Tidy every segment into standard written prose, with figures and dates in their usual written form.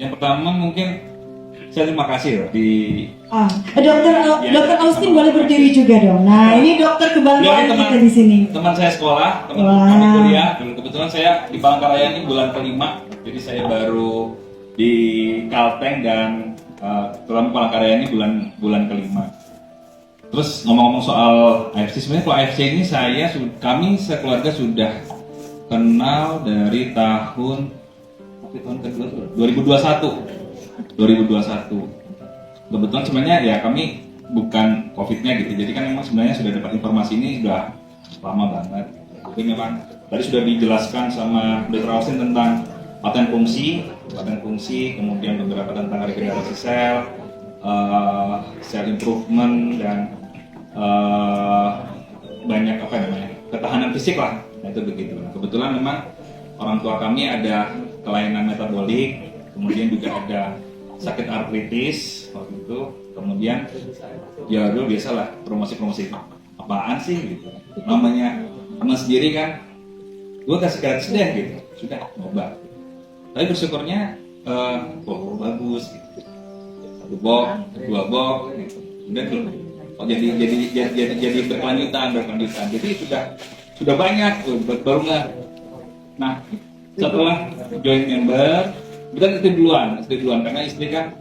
Yang pertama mungkin saya terima kasih loh di Dokter Austin boleh berdiri juga dong. Nah, ini dokter kebanggaan kita di sini. teman saya sekolah, teman Wah. kami kuliah. Dulu kebetulan saya di Palangkaraya ini bulan kelima, jadi saya baru di Kalteng dan dalam Palangkaraya ini bulan kelima. Terus ngomong-ngomong soal AFC, sebenarnya kalau AFC ini kami sekeluarga sudah kenal dari tahun kedua 2021. Kebetulan sebenarnya ya kami bukan COVID-nya gitu, jadi kan memang sebenarnya sudah dapat informasi ini sudah lama banget. Jadi memang tadi sudah dijelaskan sama Dr. Austin tentang paten fungsi, kemudian beberapa tentang regenerasi sel, cell improvement dan banyak ketahanan fisik lah. Nah, itu begitu. Nah, kebetulan memang orang tua kami ada kelainan metabolik, kemudian juga ada sakit artritis waktu itu, kemudian ya dulu biasalah promosi apaan sih gitu, namanya teman sendiri kan, gue kasih gratis deh gitu, sudah coba. Tapi bersyukurnya bagus gitu, 1 box, 2 box gitu, udah tuh. Jadi berkelanjutan, jadi sudah banyak tuh, baru nggak. Nah, setelah join member, kita duluan karena istri kan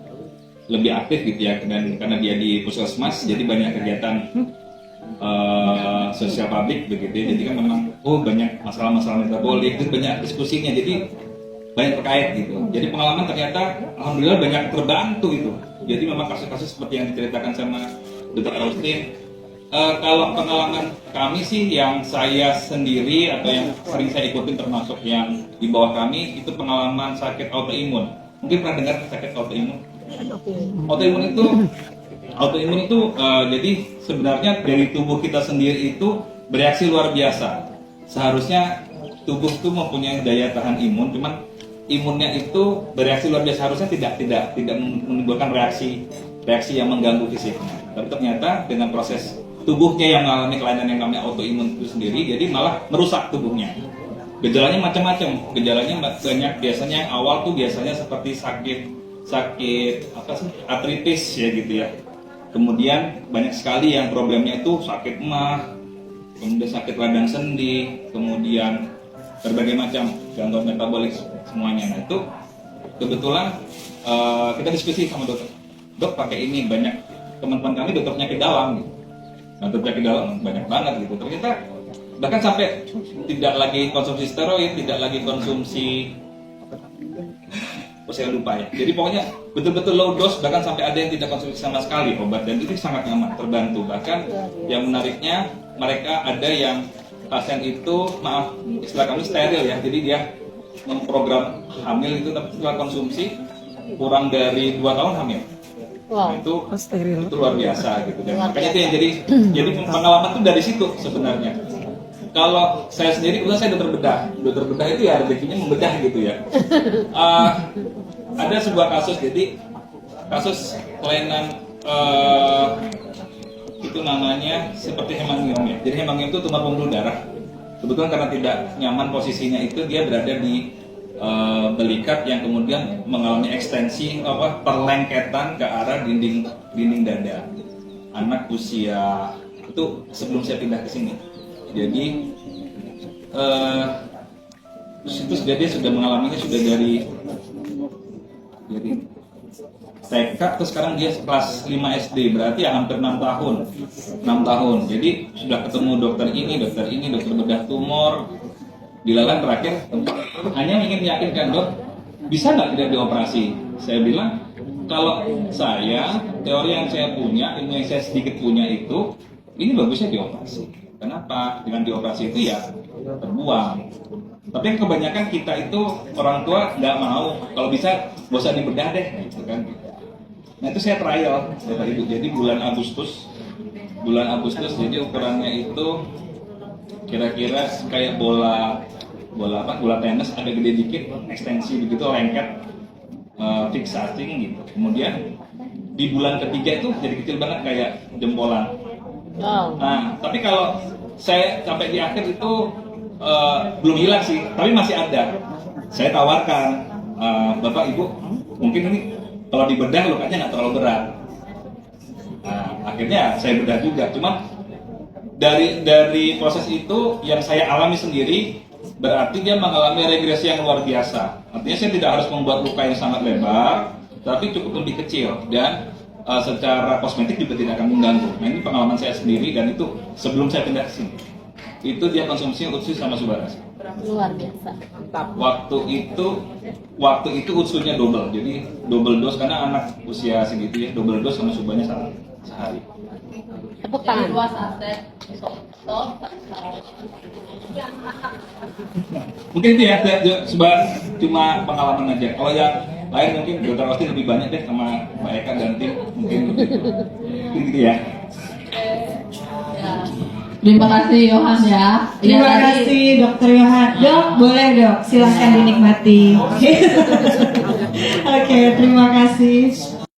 lebih aktif gitu ya, dan karena dia di puskesmas jadi banyak kegiatan sosial publik begitu ya. Jadi kan memang banyak masalah-masalah metabolik, terus banyak diskusinya, jadi banyak terkait gitu. Jadi pengalaman ternyata alhamdulillah banyak terbantu gitu. Jadi memang kasus-kasus seperti yang diceritakan sama Dr. Austin. Kalau pengalaman kami sih yang saya sendiri atau yang sering saya ikutin termasuk yang di bawah kami itu pengalaman sakit autoimun. Mungkin pernah dengar sakit autoimun? Autoimun itu jadi sebenarnya dari tubuh kita sendiri itu bereaksi luar biasa. Seharusnya tubuh itu mempunyai daya tahan imun, cuman imunnya itu bereaksi luar biasa, harusnya tidak menimbulkan reaksi yang mengganggu fisiknya. Tapi ternyata dengan proses tubuhnya yang mengalami kelainan yang namanya autoimun itu sendiri, jadi malah merusak tubuhnya. Gejalanya macam-macam, gejalanya banyak. Biasanya yang awal tuh biasanya seperti sakit artritis ya gitu ya. Kemudian banyak sekali yang problemnya itu sakit emah, kemudian sakit radang sendi, kemudian berbagai macam gangguan metabolik semuanya. Nah itu kebetulan kita diskusi sama dokter, dok pakai ini, banyak teman-teman kami dokter penyakit dalam gitu. Nah, penyakit dalam banyak banget gitu. Ternyata bahkan sampai tidak lagi konsumsi steroid, tidak lagi konsumsi, saya lupa ya. Jadi pokoknya betul-betul low dose, bahkan sampai ada yang tidak konsumsi sama sekali obat, dan itu sangat nyaman, terbantu. Bahkan yang menariknya mereka ada yang pasien itu, maaf istilah kami steril ya, jadi dia memprogram hamil itu, tapi setelah konsumsi kurang dari 2 tahun hamil. Wow. Nah, itu luar biasa gitu, dan makanya itu yang jadi pengalaman itu dari situ sebenarnya. Kalau saya sendiri, kebetulan saya dokter bedah itu ya rezekinya membedah gitu ya. Ada sebuah kasus, jadi kasus kelainan itu namanya seperti hemangiom ya. Jadi hemangiom itu tumor pembuluh darah. Kebetulan karena tidak nyaman posisinya itu, dia berada di belikat yang kemudian mengalami ekstensi perlengketan ke arah dinding dada. Anak usia itu sebelum saya pindah ke sini. Jadi itu dia sudah mengalaminya sudah dari TK, terus sekarang dia kelas 5 SD, berarti ya hampir 6 tahun. Jadi sudah ketemu dokter bedah tumor. Dilalah terakhir hanya ingin meyakinkan, dok, bisa nggak tidak dioperasi? Saya bilang, kalau saya, teori yang saya punya, ilmu yang saya sedikit punya itu, ini bagusnya dioperasi. Kenapa? Dengan dioperasi itu ya terbuang. Tapi kebanyakan kita itu orang tua nggak mau, kalau bisa nggak usah dibedah deh, gitu kan. Nah itu saya trial, Bapak Ibu. Jadi bulan Agustus, jadi ukurannya itu kira-kira kayak bola tenis, ada gede dikit, ekstensi begitu, lengket, fixating gitu. Kemudian di bulan ketiga itu jadi kecil banget kayak jempolan. Nah, tapi kalau saya sampai di akhir itu belum hilang sih, tapi masih ada. Saya tawarkan, Bapak Ibu mungkin ini kalau dibedah lukanya nggak terlalu berat. Nah, akhirnya saya bedah juga. Cuma dari proses itu yang saya alami sendiri, berarti dia mengalami regresi yang luar biasa. Artinya saya tidak harus membuat luka yang sangat lebar, tapi cukup lebih kecil dan secara kosmetik juga tidak akan mengganggu. Nah, ini pengalaman saya sendiri dan itu sebelum saya pindah ke sini. Itu dia konsumsi UTSU sama Subarashi. Luar biasa, mantap. Waktu itu UTSU-nya double, jadi double dose karena anak usia segitu ya, double dose sama Subanya sehari. Tepuk tangan. Mungkin itu ya, cuma pengalaman aja. Kalau yang lain mungkin Dokter Austin lebih banyak deh sama Mbak Eka dan tim, mungkin gitu ya. Terima kasih Yohan ya. Terima kasih Dokter Yohan. Dok, boleh dok, silahkan dinikmati. Oke, terima kasih.